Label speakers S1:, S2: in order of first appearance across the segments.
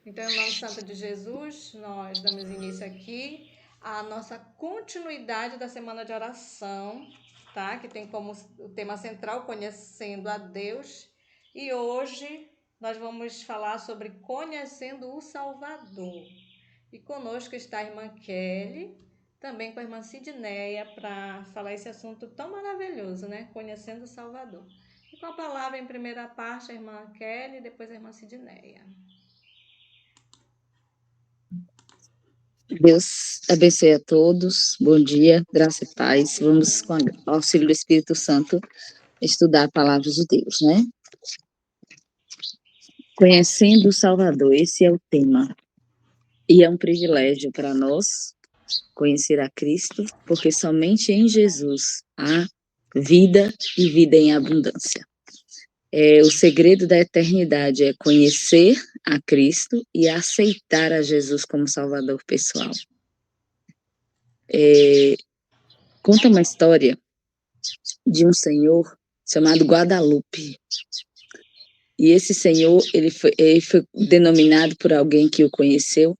S1: Então, em nome santo de Jesus, nós damos início aqui à nossa continuidade da semana de oração, tá? Que tem como o tema central conhecendo a Deus. E hoje nós vamos falar sobre conhecendo o Salvador. E conosco está a irmã Kelly, também com a irmã Sidneia, para falar esse assunto tão maravilhoso, né? Conhecendo o Salvador. E com a palavra em primeira parte, a irmã Kelly e depois a irmã Sidneia.
S2: Deus abençoe a todos. Bom dia, graça e paz. Vamos, com o auxílio do Espírito Santo, estudar a palavra de Deus, né? Conhecendo o Salvador, esse é o tema. E é um privilégio para nós conhecer a Cristo, porque somente em Jesus há vida e vida em abundância. O segredo da eternidade é conhecer a Cristo e aceitar a Jesus como Salvador pessoal. Conta uma história de um senhor chamado Guadalupe. E esse senhor, ele foi denominado por alguém que o conheceu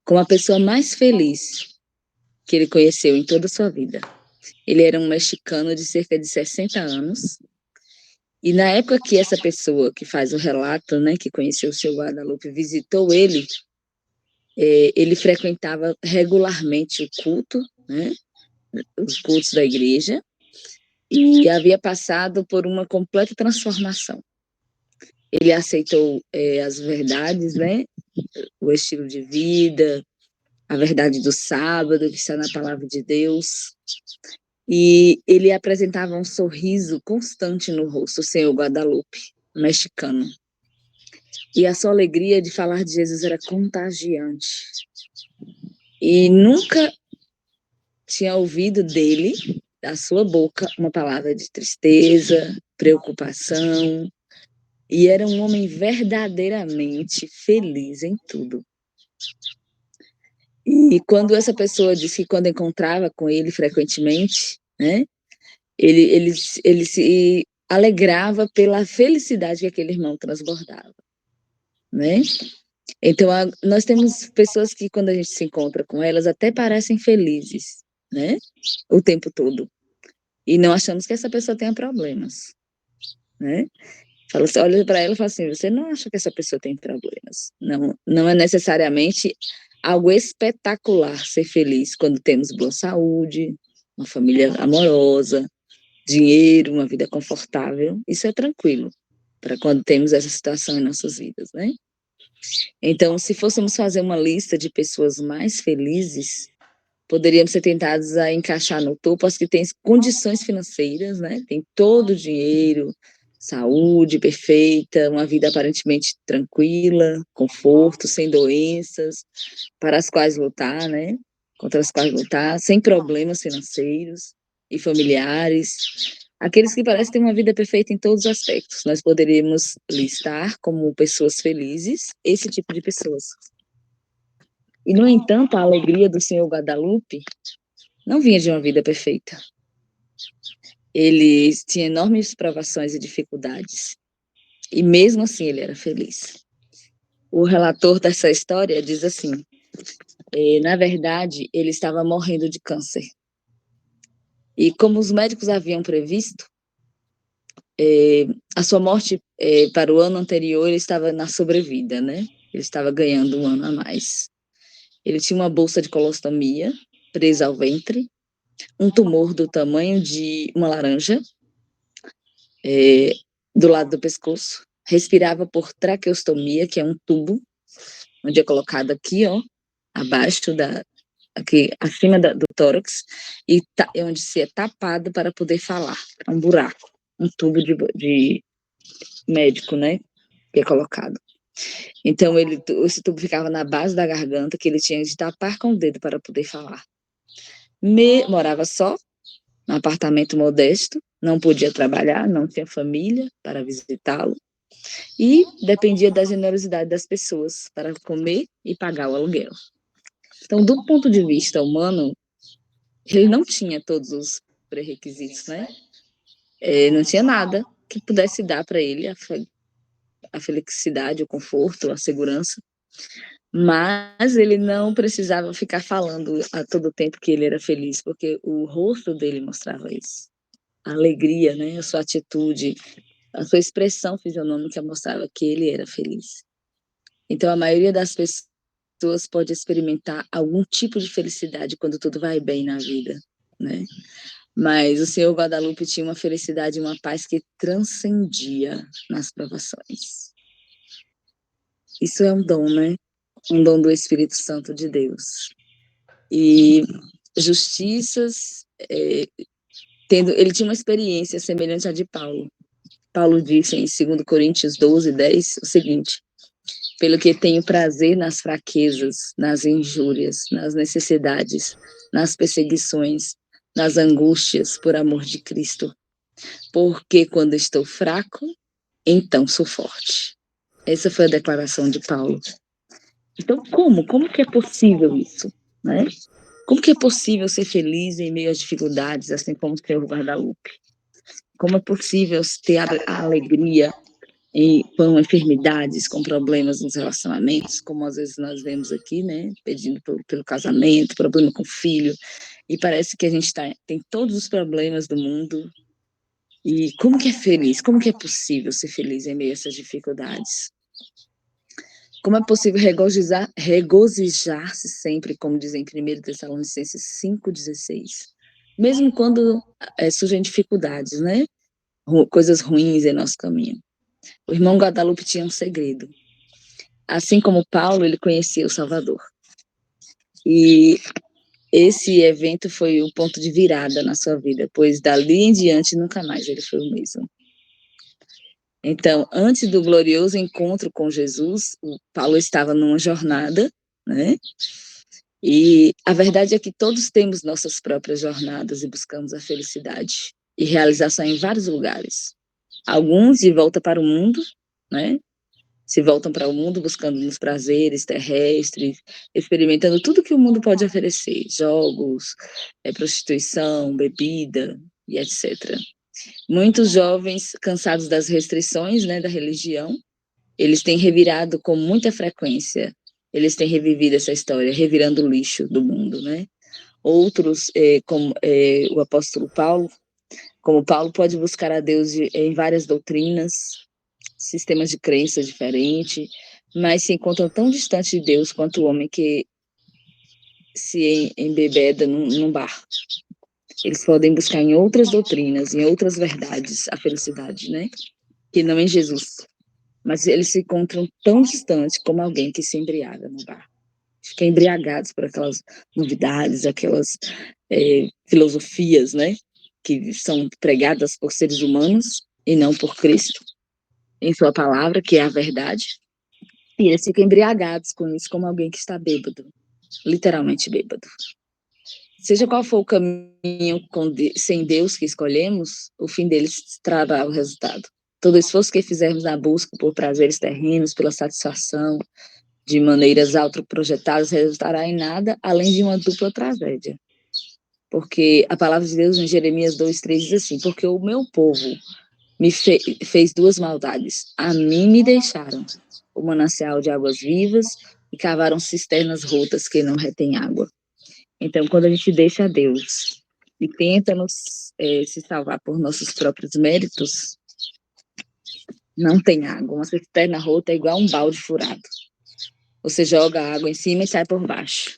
S2: como a pessoa mais feliz que ele conheceu em toda a sua vida. Ele era um mexicano de cerca de 60 anos. E na época que essa pessoa que faz o relato, né, que conheceu o seu Guadalupe, visitou ele, ele frequentava regularmente o culto, né, os cultos da igreja, e havia passado por uma completa transformação. Ele aceitou as verdades, né? O estilo de vida, a verdade do sábado, que está na palavra de Deus. E ele apresentava um sorriso constante no rosto, o senhor Guadalupe, mexicano. E a sua alegria de falar de Jesus era contagiante. E nunca tinha ouvido dele, da sua boca, uma palavra de tristeza, preocupação. E era um homem verdadeiramente feliz em tudo. E quando essa pessoa disse que quando encontrava com ele frequentemente, né, ele se alegrava pela felicidade que aquele irmão transbordava, né? Então, nós temos pessoas que quando a gente se encontra com elas até parecem felizes, né? O tempo todo. E não achamos que essa pessoa tenha problemas, né? Olha para ela e fala assim, você não acha que essa pessoa tem problemas? Não, não é necessariamente algo espetacular ser feliz quando temos boa saúde, uma família amorosa, dinheiro, uma vida confortável. Isso é tranquilo para quando temos essa situação em nossas vidas, né? Então, se fôssemos fazer uma lista de pessoas mais felizes, poderíamos ser tentados a encaixar no topo as que têm condições financeiras, né? Tem todo o dinheiro, saúde perfeita, uma vida aparentemente tranquila, conforto, sem doenças, para as quais lutar, né? Contra as quais lutar, sem problemas financeiros e familiares. Aqueles que parecem ter uma vida perfeita em todos os aspectos. Nós poderíamos listar como pessoas felizes esse tipo de pessoas. E, no entanto, a alegria do senhor Guadalupe não vinha de uma vida perfeita. Ele tinha enormes provações e dificuldades. E mesmo assim ele era feliz. O relator dessa história diz assim, na verdade, ele estava morrendo de câncer. E como os médicos haviam previsto, a sua morte para o ano anterior ele estava na sobrevida, né? Ele estava ganhando um ano a mais. Ele tinha uma bolsa de colostomia presa ao ventre, um tumor do tamanho de uma laranja do lado do pescoço, respirava por traqueostomia, que é um tubo, onde é colocado aqui, ó, abaixo aqui acima do tórax, e onde se é tapado para poder falar. É um buraco, um tubo de médico, né, que é colocado. Então, esse tubo ficava na base da garganta, que ele tinha de tapar com o dedo para poder falar. Morava só, num apartamento modesto, não podia trabalhar, não tinha família para visitá-lo, e dependia da generosidade das pessoas para comer e pagar o aluguel. Então, do ponto de vista humano, ele não tinha todos os pré-requisitos, né? Não tinha nada que pudesse dar para ele a felicidade, o conforto, a segurança. Mas ele não precisava ficar falando a todo tempo que ele era feliz, porque o rosto dele mostrava isso. A alegria, né? A sua atitude, a sua expressão fisionômica mostrava que ele era feliz. Então, a maioria das pessoas pode experimentar algum tipo de felicidade quando tudo vai bem na vida, né? Mas o Senhor Guadalupe tinha uma felicidade e uma paz que transcendia nas provações. Isso é um dom, né? Um dom do Espírito Santo de Deus. E justiças, ele tinha uma experiência semelhante à de Paulo. Paulo disse em 2 Coríntios 12, 10, o seguinte: pelo que tenho prazer nas fraquezas, nas injúrias, nas necessidades, nas perseguições, nas angústias, por amor de Cristo. Porque quando estou fraco, então sou forte. Essa foi a declaração de Paulo. Então, como que é possível isso, né? Como que é possível ser feliz em meio às dificuldades, assim como o Senhor Guadalupe? Como é possível ter a alegria com enfermidades, com problemas nos relacionamentos, como às vezes nós vemos aqui, né? Pedindo pelo casamento, problema com o filho, e parece que a gente tem todos os problemas do mundo. E como que é feliz? Como que é possível ser feliz em meio a essas dificuldades? Como é possível regozijar-se sempre, como dizem em 1 Tessalonicenses 5,16? Mesmo quando surgem dificuldades, né? Coisas ruins em nosso caminho. O irmão Guadalupe tinha um segredo. Assim como Paulo, ele conhecia o Salvador. E esse evento foi o ponto de virada na sua vida, pois dali em diante nunca mais ele foi o mesmo. Então, antes do glorioso encontro com Jesus, o Paulo estava numa jornada, né? E a verdade é que todos temos nossas próprias jornadas e buscamos a felicidade e realização em vários lugares. Alguns de volta para o mundo, né? Se voltam para o mundo buscando nos prazeres terrestres, experimentando tudo que o mundo pode oferecer, jogos, prostituição, bebida e etc. Muitos jovens, cansados das restrições, né, da religião, eles têm revirado com muita frequência, eles têm revivido essa história, revirando o lixo do mundo, né? Outros, como o apóstolo Paulo, como Paulo pode buscar a Deus em várias doutrinas, sistemas de crença diferentes, mas se encontram tão distantes de Deus quanto o homem que se embebeda num bar. Eles podem buscar em outras doutrinas, em outras verdades, a felicidade, né? Que não em Jesus. Mas eles se encontram tão distantes como alguém que se embriaga no bar. Fica embriagados por aquelas novidades, aquelas filosofias, né? Que são pregadas por seres humanos e não por Cristo, em sua palavra, que é a verdade. E eles ficam embriagados com isso, como alguém que está bêbado, literalmente bêbado. Seja qual for o caminho sem Deus que escolhemos, o fim deles trará o resultado. Todo esforço que fizermos na busca por prazeres terrenos, pela satisfação de maneiras autoprojetadas, resultará em nada além de uma dupla tragédia. Porque a palavra de Deus em Jeremias 2,3 diz assim: porque o meu povo me fez duas maldades. A mim me deixaram o manancial de águas vivas e cavaram cisternas rotas que não retêm água. Então, quando a gente deixa Deus e tenta se salvar por nossos próprios méritos, não tem água. Uma cisterna rota é igual um balde furado. Você joga a água em cima e sai por baixo.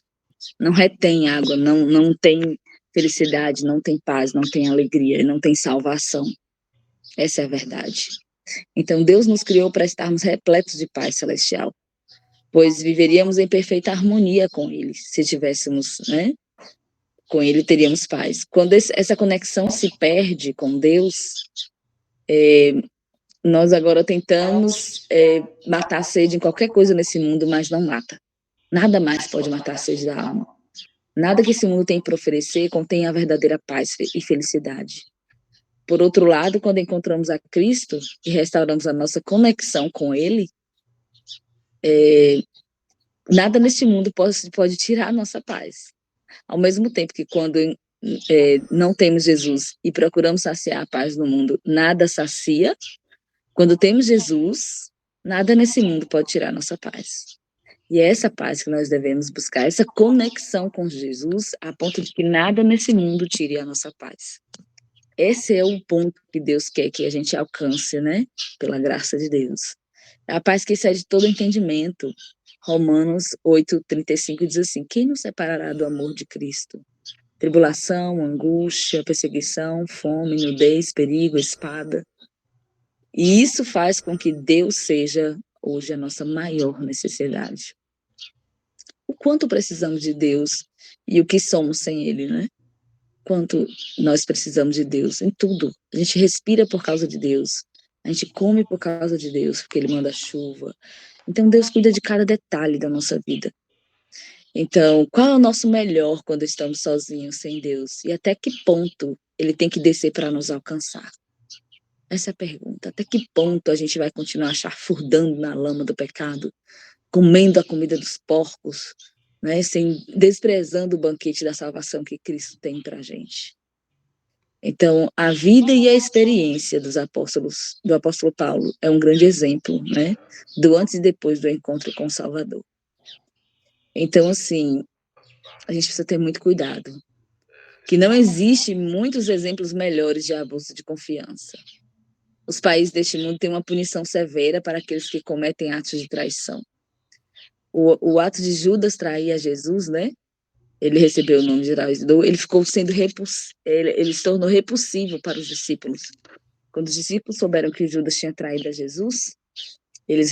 S2: Não retém água, não tem felicidade, não tem paz, não tem alegria, não tem salvação. Essa é a verdade. Então, Deus nos criou para estarmos repletos de paz celestial, pois viveríamos em perfeita harmonia com Ele, se tivéssemos, né? Com Ele teríamos paz. Quando essa conexão se perde com Deus, nós agora tentamos matar a sede em qualquer coisa nesse mundo, mas não mata. Nada mais pode matar a sede da alma. Nada que esse mundo tem para oferecer contém a verdadeira paz e felicidade. Por outro lado, quando encontramos a Cristo e restauramos a nossa conexão com Ele, nada neste mundo pode tirar a nossa paz. Ao mesmo tempo que quando não temos Jesus e procuramos saciar a paz no mundo, nada sacia. Quando temos Jesus, nada nesse mundo pode tirar a nossa paz. E é essa paz que nós devemos buscar, essa conexão com Jesus, a ponto de que nada nesse mundo tire a nossa paz. Esse é o ponto que Deus quer que a gente alcance, né? Pela graça de Deus. A paz que excede todo entendimento. Romanos 8:35 diz assim: quem nos separará do amor de Cristo? Tribulação, angústia, perseguição, fome, nudez, perigo, espada. E isso faz com que Deus seja hoje a nossa maior necessidade. O quanto precisamos de Deus e o que somos sem Ele, né? Quanto nós precisamos de Deus em tudo. A gente respira por causa de Deus. A gente come por causa de Deus, porque Ele manda chuva. Então, Deus cuida de cada detalhe da nossa vida. Então, qual é o nosso melhor quando estamos sozinhos, sem Deus? E até que ponto Ele tem que descer para nos alcançar? Essa é a pergunta. Até que ponto a gente vai continuar chafurdando na lama do pecado, comendo a comida dos porcos, né, desprezando o banquete da salvação que Cristo tem para a gente? Então, a vida e a experiência do apóstolo Paulo, é um grande exemplo, né, do antes e depois do encontro com o Salvador. Então, assim, a gente precisa ter muito cuidado, que não existe muitos exemplos melhores de abuso de confiança. Os países deste mundo têm uma punição severa para aqueles que cometem atos de traição. O ato de Judas trair a Jesus, né? Ele recebeu o nome de traidor, ele ficou sendo ele se tornou repulsivo para os discípulos. Quando os discípulos souberam que Judas tinha traído a Jesus, eles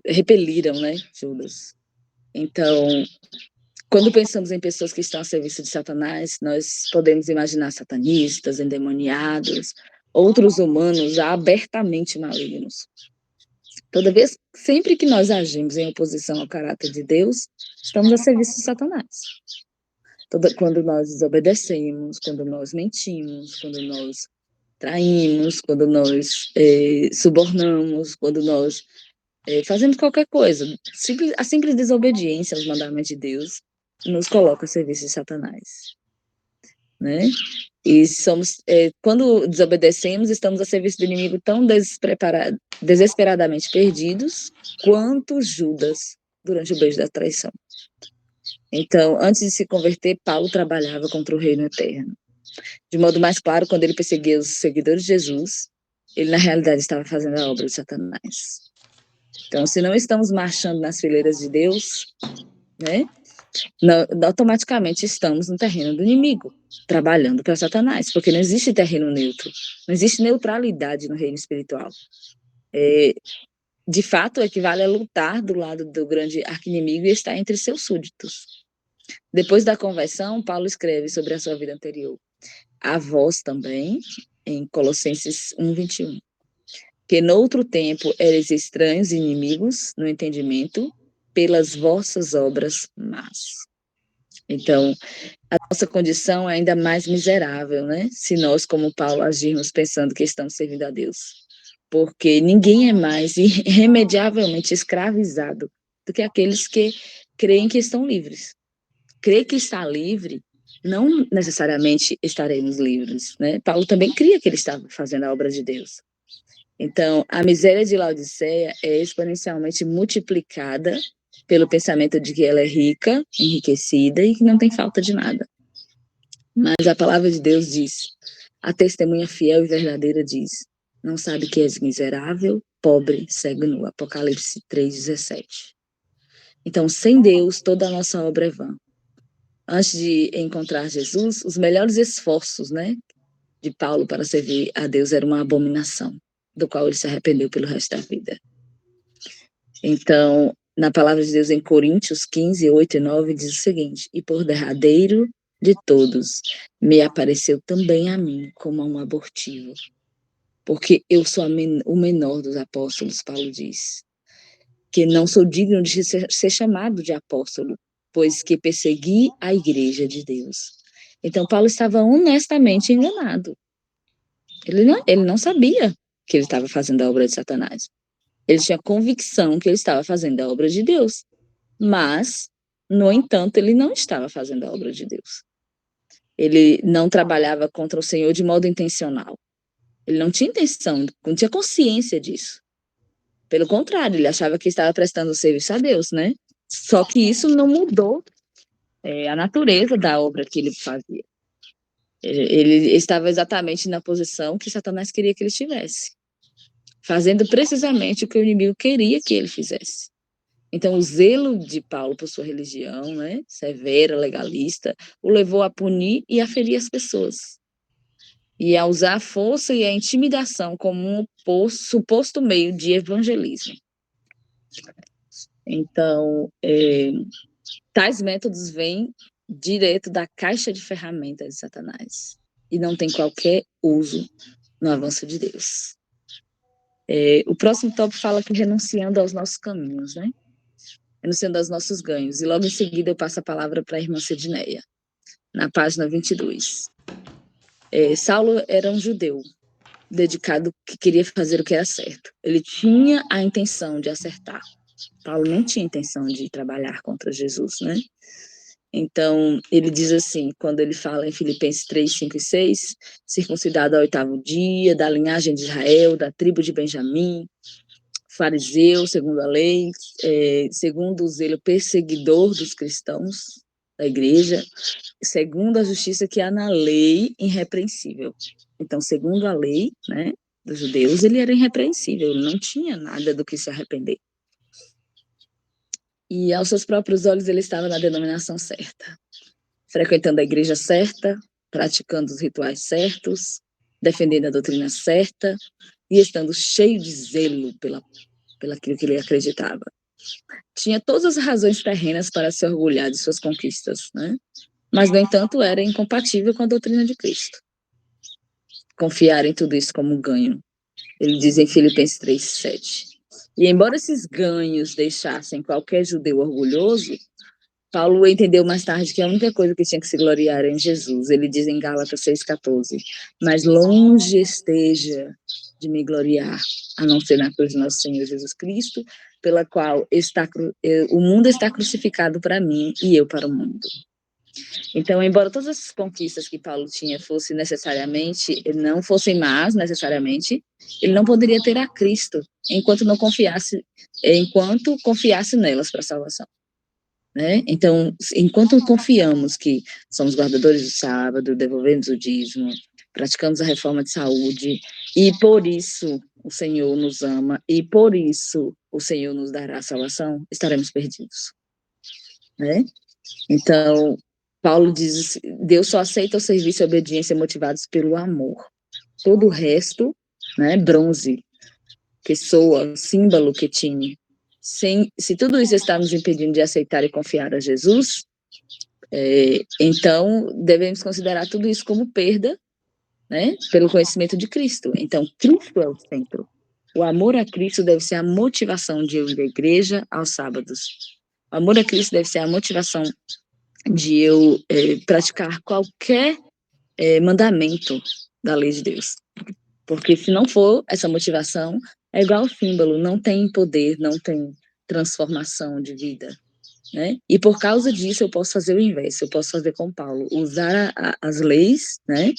S2: repeliram, né, Judas. Então, quando pensamos em pessoas que estão a serviço de Satanás, nós podemos imaginar satanistas, endemoniados, outros humanos já abertamente malignos. Sempre que nós agimos em oposição ao caráter de Deus, estamos a serviço de Satanás. Quando nós desobedecemos, quando nós mentimos, quando nós traímos, quando nós subornamos, quando nós fazemos qualquer coisa, a simples desobediência aos mandamentos de Deus nos coloca a serviço de Satanás, né? E quando desobedecemos, estamos a serviço do inimigo tão desesperadamente perdidos quanto Judas durante o beijo da traição. Então, antes de se converter, Paulo trabalhava contra o reino eterno. De modo mais claro, quando ele perseguia os seguidores de Jesus, ele na realidade estava fazendo a obra de Satanás. Então, se não estamos marchando nas fileiras de Deus, né, automaticamente estamos no terreno do inimigo, trabalhando para Satanás, porque não existe terreno neutro, não existe neutralidade no reino espiritual. De fato, equivale a lutar do lado do grande arqui-inimigo e estar entre seus súditos. Depois da conversão, Paulo escreve sobre a sua vida anterior. A vós também, em Colossenses 1:21, que noutro tempo eres estranhos e inimigos no entendimento, pelas vossas obras más. Então, a nossa condição é ainda mais miserável, né? Se nós, como Paulo, agirmos pensando que estamos servindo a Deus. Porque ninguém é mais irremediavelmente escravizado do que aqueles que creem que estão livres. Crer que está livre, não necessariamente estaremos livres, né? Paulo também cria que ele estava fazendo a obra de Deus. Então, a miséria de Laodiceia é exponencialmente multiplicada pelo pensamento de que ela é rica, enriquecida e que não tem falta de nada. Mas a palavra de Deus diz, a testemunha fiel e verdadeira diz, não sabe que és miserável, pobre, cego nu. Apocalipse 3:17. Então, sem Deus, toda a nossa obra é vã. Antes de encontrar Jesus, os melhores esforços, né, de Paulo para servir a Deus era uma abominação, do qual ele se arrependeu pelo resto da vida. Então, na palavra de Deus em Coríntios 15:8 e 9, diz o seguinte, e por derradeiro de todos, me apareceu também a mim como a um abortivo, porque eu sou o menor dos apóstolos, Paulo diz, que não sou digno de ser chamado de apóstolo, pois que persegui a igreja de Deus. Então, Paulo estava honestamente enganado. Ele não sabia que ele estava fazendo a obra de Satanás. Ele tinha convicção que ele estava fazendo a obra de Deus. Mas, no entanto, ele não estava fazendo a obra de Deus. Ele não trabalhava contra o Senhor de modo intencional. Ele não tinha intenção, não tinha consciência disso. Pelo contrário, ele achava que estava prestando serviço a Deus, né? Só que isso não mudou a natureza da obra que ele fazia. Ele estava exatamente na posição que Satanás queria que ele estivesse, fazendo precisamente o que o inimigo queria que ele fizesse. Então, o zelo de Paulo por sua religião, né, severa, legalista, o levou a punir e a ferir as pessoas, e a usar a força e a intimidação como um suposto meio de evangelismo. Então, tais métodos vêm direto da caixa de ferramentas de Satanás e não tem qualquer uso no avanço de Deus. O próximo tópico fala que renunciando aos nossos caminhos, né? Renunciando aos nossos ganhos. E logo em seguida eu passo a palavra para a irmã Sidneia, na página 22. Saulo era um judeu dedicado que queria fazer o que era certo. Ele tinha a intenção de acertar. Paulo não tinha intenção de trabalhar contra Jesus, né? Então, ele diz assim, quando ele fala em Filipenses 3, 5 e 6, circuncidado ao 8º dia, da linhagem de Israel, da tribo de Benjamim, fariseu, segundo a lei, segundo o zelo perseguidor dos cristãos, da igreja, segundo a justiça que há na lei, irrepreensível. Então, segundo a lei, né, dos judeus, ele era irrepreensível, ele não tinha nada do que se arrepender. E aos seus próprios olhos ele estava na denominação certa, frequentando a igreja certa, praticando os rituais certos, defendendo a doutrina certa e estando cheio de zelo pelaquilo que ele acreditava. Tinha todas as razões terrenas para se orgulhar de suas conquistas, né? Mas, no entanto, era incompatível com a doutrina de Cristo. Confiar em tudo isso como um ganho. Ele diz em Filipenses 3, 7. E embora esses ganhos deixassem qualquer judeu orgulhoso, Paulo entendeu mais tarde que a única coisa que tinha que se gloriar era em Jesus. Ele diz em Gálatas 6,14, mas longe esteja de me gloriar, a não ser na cruz do nosso Senhor Jesus Cristo, pela qual o mundo está crucificado para mim e eu para o mundo. Então, embora todas essas conquistas que Paulo tinha não fossem más necessariamente, ele não poderia ter a Cristo enquanto confiasse nelas para a salvação. Né? Então, enquanto confiamos que somos guardadores do sábado, devolvemos o dízimo, praticamos a reforma de saúde, e por isso o Senhor nos ama, e por isso o Senhor nos dará a salvação, estaremos perdidos. Né? Então, Paulo diz, Deus só aceita o serviço e a obediência motivados pelo amor. Todo o resto, né, bronze, que soa, símbolo que tinha. Se tudo isso está nos impedindo de aceitar e confiar a Jesus, então devemos considerar tudo isso como perda, né, pelo conhecimento de Cristo. Então, Cristo é o centro. O amor a Cristo deve ser a motivação de eu ir à igreja aos sábados. O amor a Cristo deve ser a motivação de eu praticar qualquer mandamento da lei de Deus. Porque se não for essa motivação, é igual ao símbolo, não tem poder, não tem transformação de vida, né? E por causa disso eu posso fazer o inverso, eu posso fazer como Paulo, usar as leis, né,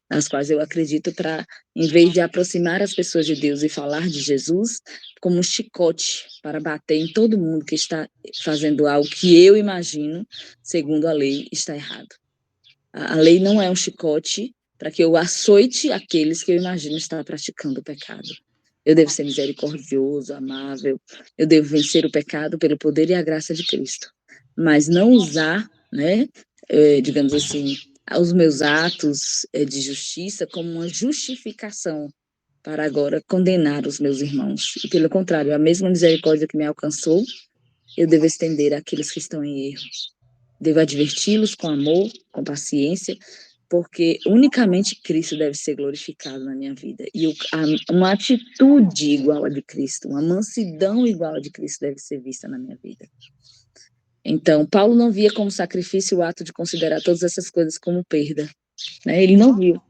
S2: nas quais eu acredito para, em vez de aproximar as pessoas de Deus e falar de Jesus, como um chicote para bater em todo mundo que está fazendo algo que eu imagino, segundo a lei, está errado. A lei não é um chicote para que eu açoite aqueles que eu imagino estar praticando o pecado. Eu devo ser misericordioso, amável, eu devo vencer o pecado pelo poder e a graça de Cristo. Mas não usar, né, digamos assim, os meus atos de justiça como uma justificação para agora condenar os meus irmãos. E pelo contrário, a mesma misericórdia que me alcançou, eu devo estender àqueles que estão em erro. Devo adverti-los com amor, com paciência, porque unicamente Cristo deve ser glorificado na minha vida. E uma atitude igual a de Cristo, uma mansidão igual a de Cristo deve ser vista na minha vida. Então, Paulo não via como sacrifício o ato de considerar todas essas coisas como perda, né? Ele não viu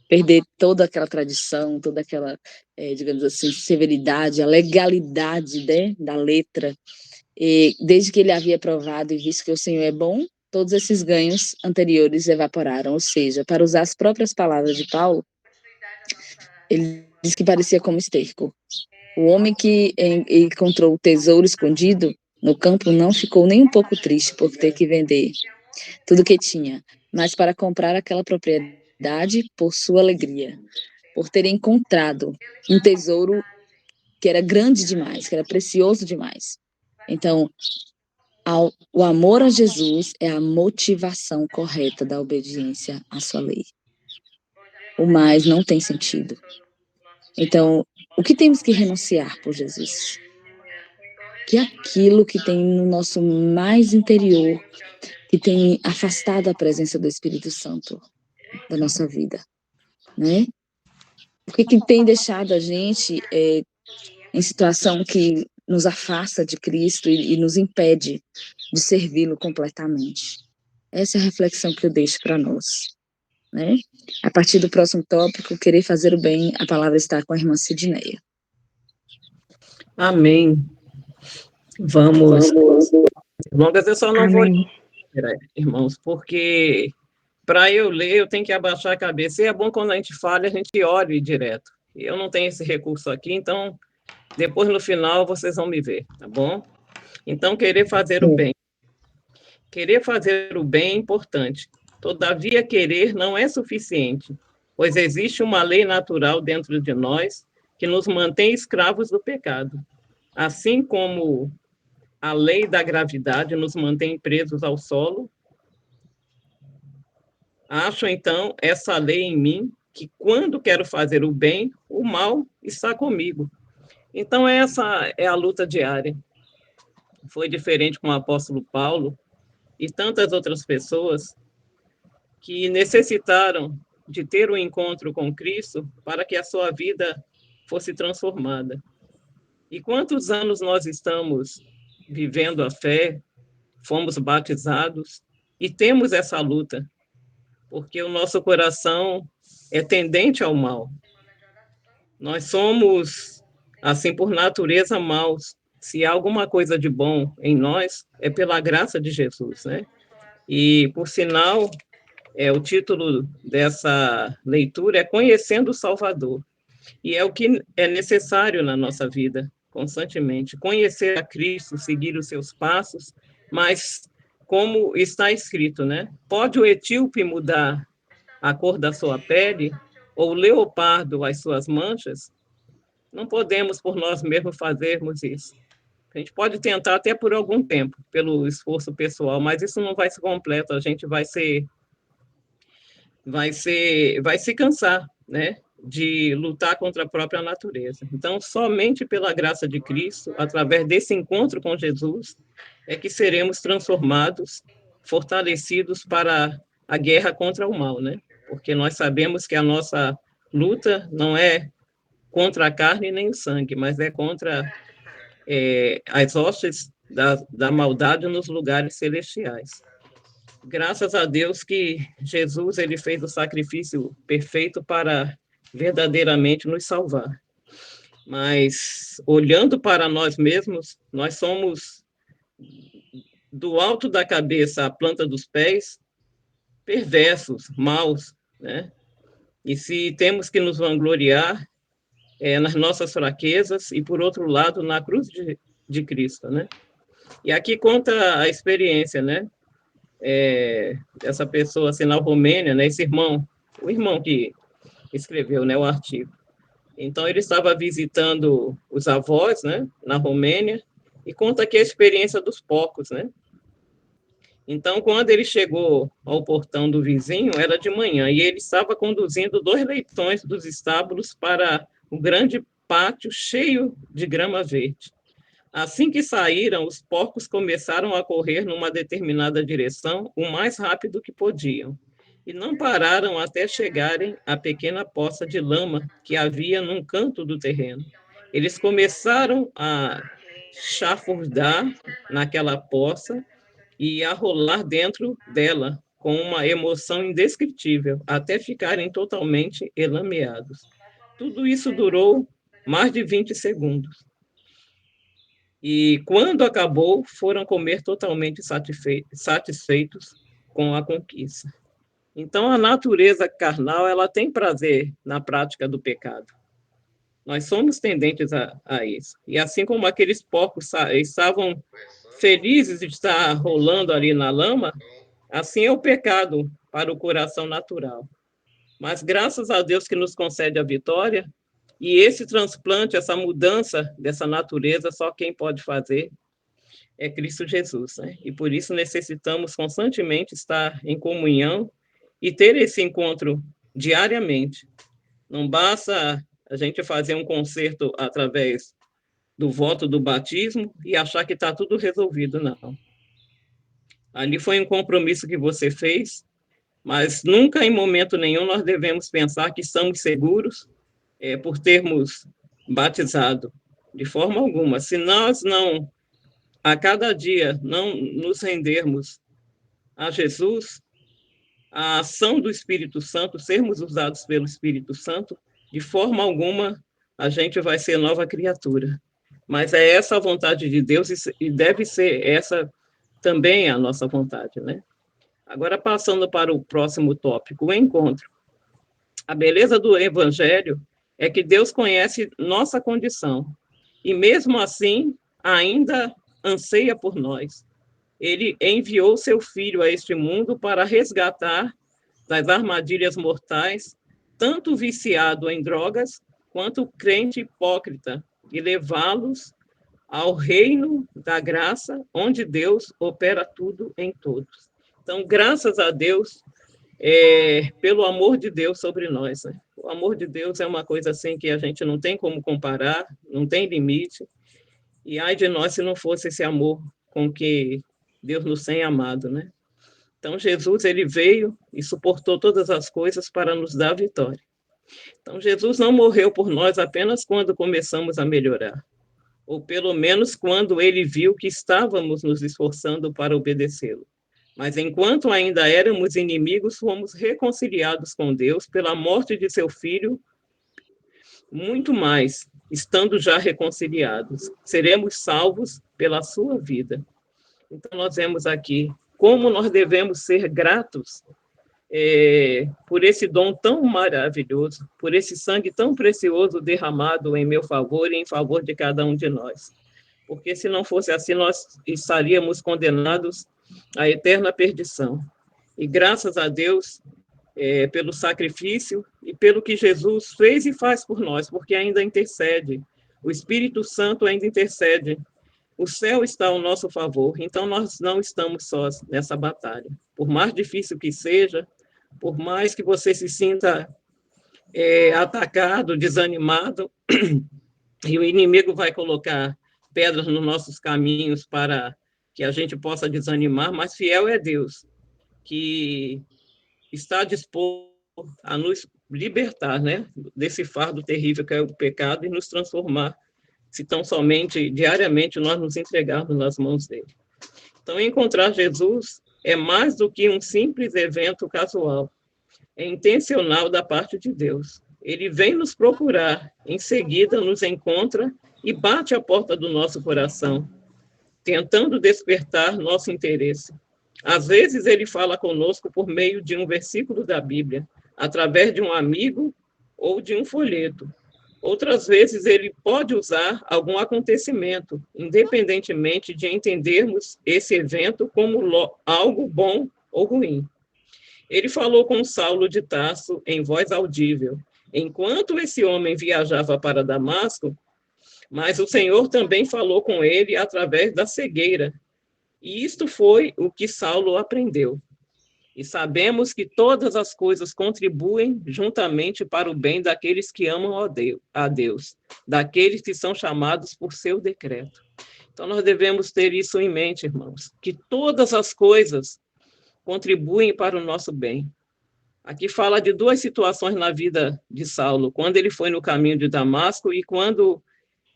S2: perder toda aquela tradição, toda aquela, digamos assim, severidade, a legalidade, né, da letra. E desde que ele havia provado e visto que o Senhor é bom, todos esses ganhos anteriores evaporaram, ou seja, para usar as próprias palavras de Paulo, ele diz que parecia como esterco. O homem que encontrou o tesouro escondido no campo não ficou nem um pouco triste por ter que vender tudo que tinha, mas para comprar aquela propriedade por sua alegria, por ter encontrado um tesouro que era grande demais, que era precioso demais. Então, o amor a Jesus é a motivação correta da obediência à sua lei. O mais não tem sentido. Então, o que temos que renunciar por Jesus? Que aquilo que tem no nosso mais interior, que tem afastado a presença do Espírito Santo da nossa vida, né? O que tem deixado a gente em situação que nos afasta de Cristo e nos impede de servi-lo completamente? Essa é a reflexão que eu deixo para nós, né? A partir do próximo tópico, querer fazer o bem, a palavra está com a irmã Sidneia.
S3: Amém. Vamos. Longas, eu só não vou ler, irmãos, porque para eu ler eu tenho que abaixar a cabeça. E é bom quando a gente fala, a gente olhe direto. Eu não tenho esse recurso aqui, então depois no final vocês vão me ver, tá bom? Então, querer fazer o bem. Querer fazer o bem é importante. Todavia, querer não é suficiente, pois existe uma lei natural dentro de nós que nos mantém escravos do pecado. Assim como a lei da gravidade nos mantém presos ao solo, acho, então, essa lei em mim, que quando quero fazer o bem, o mal está comigo. Então, essa é a luta diária. Foi diferente com o apóstolo Paulo e tantas outras pessoas que necessitaram de ter um encontro com Cristo para que a sua vida fosse transformada. E quantos anos nós estamos vivendo a fé, fomos batizados e temos essa luta, porque o nosso coração é tendente ao mal. Nós somos, assim, por natureza, maus. Se há alguma coisa de bom em nós, é pela graça de Jesus, né? E, por sinal, o título dessa leitura é Conhecendo o Salvador. E é o que é necessário na nossa vida, constantemente. Conhecer a Cristo, seguir os seus passos, mas, como está escrito, né? Pode o etíope mudar a cor da sua pele, ou o leopardo as suas manchas? Não podemos, por nós mesmos, fazermos isso. A gente pode tentar até por algum tempo, pelo esforço pessoal, mas isso não vai ser completo, a gente vai se cansar, né, de lutar contra a própria natureza. Então, somente pela graça de Cristo, através desse encontro com Jesus, é que seremos transformados, fortalecidos para a guerra contra o mal, né? Porque nós sabemos que a nossa luta não é contra a carne nem o sangue, mas é contra as hostes da maldade nos lugares celestiais. Graças a Deus que Jesus ele fez o sacrifício perfeito para verdadeiramente nos salvar. Mas olhando para nós mesmos, nós somos do alto da cabeça à planta dos pés perversos, maus, né? E se temos que nos vangloriar nas nossas fraquezas e por outro lado na cruz de Cristo, né? E aqui conta a experiência, né? Essa pessoa assim na Romênia, né? Esse irmão, o irmão que escreveu, né, o artigo. Então ele estava visitando os avós, né, na Romênia, e conta aqui a experiência dos porcos, né? Então, quando ele chegou ao portão do vizinho, era de manhã, e ele estava conduzindo 2 leitões dos estábulos para o grande pátio cheio de grama verde. Assim que saíram, os porcos começaram a correr numa determinada direção o mais rápido que podiam, e não pararam até chegarem à pequena poça de lama que havia num canto do terreno. Eles começaram a chafurdar naquela poça e a rolar dentro dela com uma emoção indescritível, até ficarem totalmente elameados. Tudo isso durou mais de 20 segundos. E quando acabou, foram comer totalmente satisfeitos com a conquista. Então, a natureza carnal, ela tem prazer na prática do pecado. Nós somos tendentes a isso. E assim como aqueles porcos estavam felizes de estar rolando ali na lama, assim é o pecado para o coração natural. Mas graças a Deus que nos concede a vitória, e esse transplante, essa mudança dessa natureza, só quem pode fazer é Cristo Jesus, né? E por isso necessitamos constantemente estar em comunhão e ter esse encontro diariamente. Não basta a gente fazer um concerto através do voto do batismo e achar que está tudo resolvido, não. Ali foi um compromisso que você fez, mas nunca, em momento nenhum, nós devemos pensar que estamos seguros por termos batizado, de forma alguma. Se nós não, a cada dia, não nos rendermos a Jesus, a ação do Espírito Santo, sermos usados pelo Espírito Santo, de forma alguma a gente vai ser nova criatura. Mas é essa a vontade de Deus e deve ser essa também a nossa vontade, né? Agora, passando para o próximo tópico, o encontro. A beleza do Evangelho é que Deus conhece nossa condição e, mesmo assim, ainda anseia por nós. Ele enviou seu Filho a este mundo para resgatar das armadilhas mortais tanto o viciado em drogas quanto o crente hipócrita e levá-los ao reino da graça, onde Deus opera tudo em todos. Então, graças a Deus, pelo amor de Deus sobre nós. Né? O amor de Deus é uma coisa assim que a gente não tem como comparar, não tem limite. E ai de nós se não fosse esse amor com que Deus nos tem amado, né? Então, Jesus, ele veio e suportou todas as coisas para nos dar vitória. Então, Jesus não morreu por nós apenas quando começamos a melhorar, ou pelo menos quando ele viu que estávamos nos esforçando para obedecê-lo. Mas enquanto ainda éramos inimigos, fomos reconciliados com Deus pela morte de seu filho, muito mais, estando já reconciliados, seremos salvos pela sua vida. Então, nós vemos aqui como nós devemos ser gratos por esse dom tão maravilhoso, por esse sangue tão precioso derramado em meu favor e em favor de cada um de nós. Porque se não fosse assim, nós estaríamos condenados à eterna perdição. E graças a Deus pelo sacrifício e pelo que Jesus fez e faz por nós, porque ainda intercede. O Espírito Santo ainda intercede. O céu está ao nosso favor, então nós não estamos sós nessa batalha. Por mais difícil que seja, por mais que você se sinta atacado, desanimado, e o inimigo vai colocar pedras nos nossos caminhos para que a gente possa desanimar, mas fiel é Deus, que está disposto a nos libertar, né, desse fardo terrível que é o pecado e nos transformar, se tão somente, diariamente, nós nos entregarmos nas mãos dele. Então, encontrar Jesus é mais do que um simples evento casual, é intencional da parte de Deus. Ele vem nos procurar, em seguida nos encontra e bate à porta do nosso coração, tentando despertar nosso interesse. Às vezes ele fala conosco por meio de um versículo da Bíblia, através de um amigo ou de um folheto. Outras vezes ele pode usar algum acontecimento, independentemente de entendermos esse evento como algo bom ou ruim. Ele falou com Saulo de Tarso em voz audível, enquanto esse homem viajava para Damasco, mas o Senhor também falou com ele através da cegueira. E isto foi o que Saulo aprendeu. E sabemos que todas as coisas contribuem juntamente para o bem daqueles que amam a Deus, daqueles que são chamados por seu decreto. Então, nós devemos ter isso em mente, irmãos, que todas as coisas contribuem para o nosso bem. Aqui fala de duas situações na vida de Saulo, quando ele foi no caminho de Damasco e quando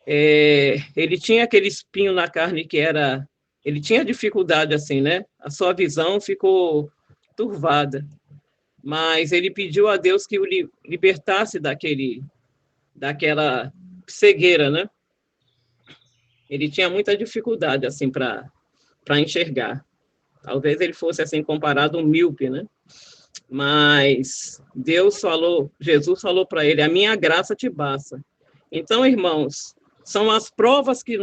S3: ele tinha aquele espinho na carne que era... Ele tinha dificuldade, assim, né? A sua visão ficou turvada. Mas ele pediu a Deus que o libertasse daquela cegueira, né? Ele tinha muita dificuldade, assim, para enxergar. Talvez ele fosse, assim, comparado a um míope, né? Mas Jesus falou para ele, a minha graça te basta. Então, irmãos, são as provas que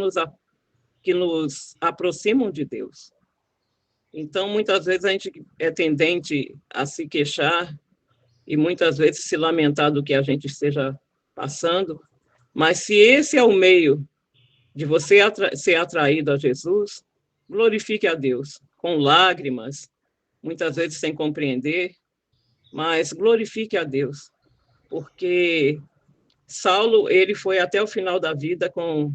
S3: que nos aproximam de Deus. Então, muitas vezes a gente é tendente a se queixar e muitas vezes se lamentar do que a gente esteja passando, mas se esse é o meio de você ser atraído a Jesus, glorifique a Deus com lágrimas, muitas vezes sem compreender, mas glorifique a Deus, porque Saulo, ele foi até o final da vida com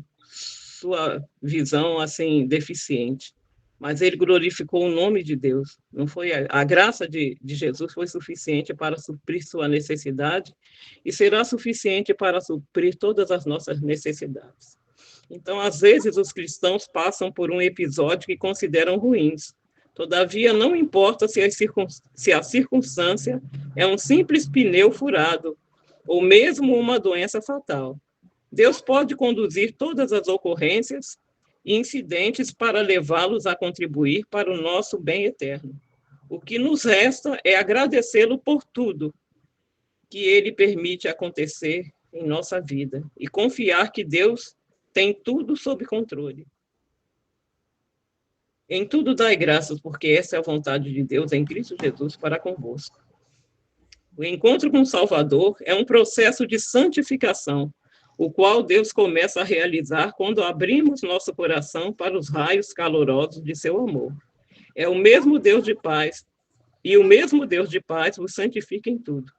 S3: sua visão assim deficiente, mas ele glorificou o nome de Deus. Não foi a graça de Jesus foi suficiente para suprir sua necessidade e será suficiente para suprir todas as nossas necessidades. Então, às vezes os cristãos passam por um episódio que consideram ruins. Todavia, não importa se a circunstância é um simples pneu furado ou mesmo uma doença fatal. Deus pode conduzir todas as ocorrências e incidentes para levá-los a contribuir para o nosso bem eterno. O que nos resta é agradecê-lo por tudo que ele permite acontecer em nossa vida e confiar que Deus tem tudo sob controle. Em tudo dai graças, porque essa é a vontade de Deus em Cristo Jesus para convosco. O encontro com o Salvador é um processo de santificação, o qual Deus começa a realizar quando abrimos nosso coração para os raios calorosos de seu amor. É o mesmo Deus de paz, e o mesmo Deus de paz vos santifica em tudo.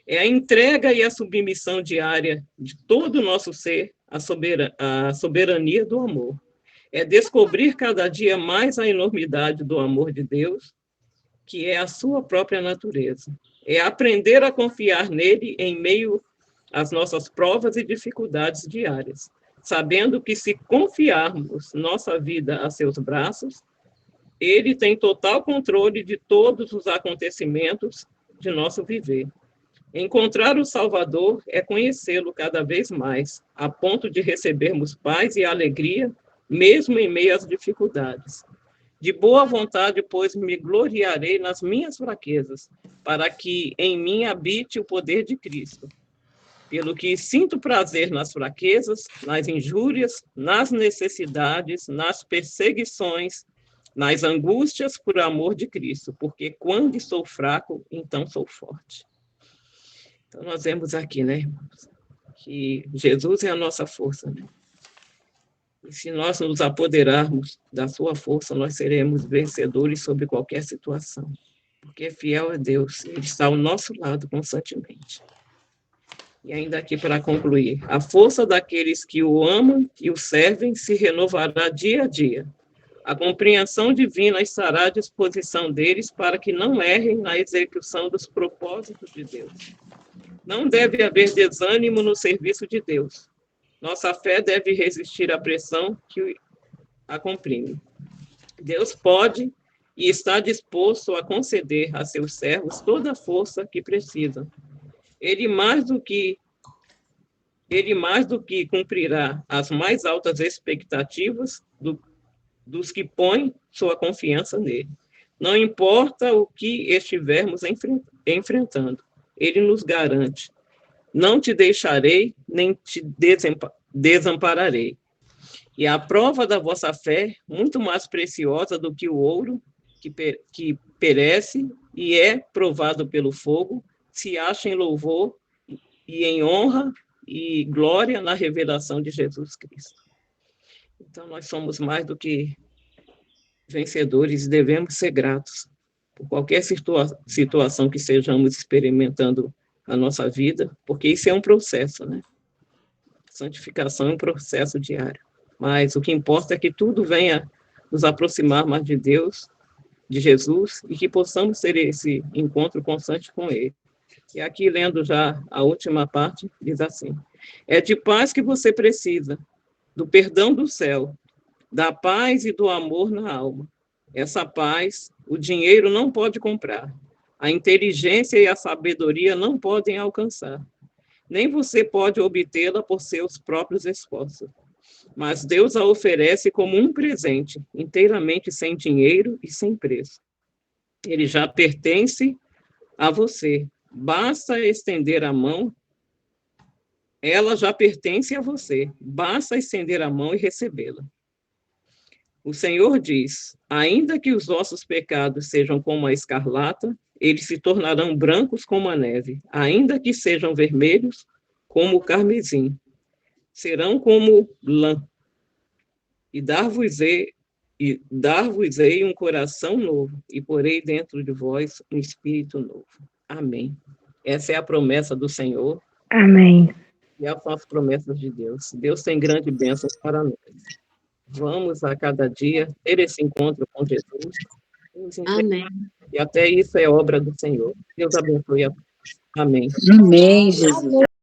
S3: É a entrega e a submissão diária de todo o nosso ser à soberania do amor. É descobrir cada dia mais a enormidade do amor de Deus, que é a sua própria natureza. É aprender a confiar nele em meio às nossas provas e dificuldades diárias, sabendo que se confiarmos nossa vida a seus braços, ele tem total controle de todos os acontecimentos de nosso viver. Encontrar o Salvador é conhecê-lo cada vez mais, a ponto de recebermos paz e alegria, mesmo em meio às dificuldades. De boa vontade, pois, me gloriarei nas minhas fraquezas, para que em mim habite o poder de Cristo. Pelo que sinto prazer nas fraquezas, nas injúrias, nas necessidades, nas perseguições, nas angústias por amor de Cristo, porque quando sou fraco, então sou forte. Então, nós vemos aqui, né, irmãos, que Jesus é a nossa força, né? E se nós nos apoderarmos da sua força, nós seremos vencedores sobre qualquer situação. Porque fiel é Deus, ele está ao nosso lado constantemente. E ainda aqui para concluir, a força daqueles que o amam e o servem se renovará dia a dia. A compreensão divina estará à disposição deles para que não errem na execução dos propósitos de Deus. Não deve haver desânimo no serviço de Deus. Nossa fé deve resistir à pressão que a comprime. Deus pode e está disposto a conceder a seus servos toda a força que precisam. Ele mais do que cumprirá as mais altas expectativas dos que põem sua confiança nele. Não importa o que estivermos enfrentando, ele nos garante: não te deixarei, nem te desampararei. E a prova da vossa fé, muito mais preciosa do que o ouro, que perece e é provado pelo fogo, se acha em louvor e em honra e glória na revelação de Jesus Cristo. Então, nós somos mais do que vencedores e devemos ser gratos por qualquer situação que estejamos experimentando na nossa vida, porque isso é um processo, né? Santificação é um processo diário. Mas o que importa é que tudo venha nos aproximar mais de Deus, de Jesus, e que possamos ter esse encontro constante com Ele. E aqui, lendo já a última parte, diz assim: é de paz que você precisa, do perdão do céu, da paz e do amor na alma. Essa paz, o dinheiro não pode comprar. A inteligência e a sabedoria não podem alcançar. Nem você pode obtê-la por seus próprios esforços. Mas Deus a oferece como um presente, inteiramente sem dinheiro e sem preço. Ele já pertence a você. Basta estender a mão. Ela já pertence a você. Basta estender a mão e recebê-la. O Senhor diz: ainda que os vossos pecados sejam como a escarlata, eles se tornarão brancos como a neve. Ainda que sejam vermelhos como o carmesim, serão como lã. E dar-vos-ei um coração novo, e porei dentro de vós um espírito novo. Amém. Essa é a promessa do Senhor.
S4: Amém.
S3: E essas são as promessas de Deus. Deus tem grande bênção para nós. Vamos a cada dia ter esse encontro com Jesus.
S5: Amém.
S3: E até isso é obra do Senhor. Deus abençoe a todos. Amém.
S2: Amém, Jesus.